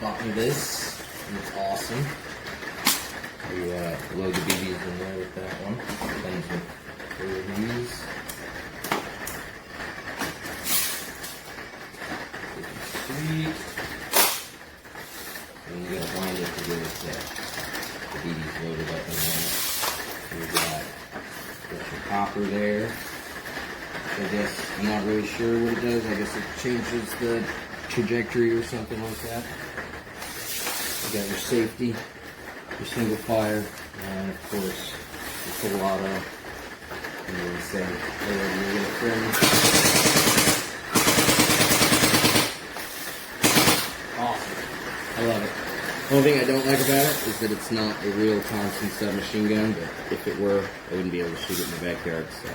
bought me this, and it's awesome. You load the BBs in there with that one. Comes with 3 of these. Sweet. And you gotta wind it to get the BBs loaded up in there. We've got your copper there. I guess I'm not really sure what it does. I guess it changes the trajectory or something like that. You got your safety, your single fire, and of course your full auto. And then say, wherever you're gonna trim. Awesome. I love it. The only thing I don't like about it is that it's not a real constant submachine gun, but if it were, I wouldn't be able to shoot it in the backyard, so.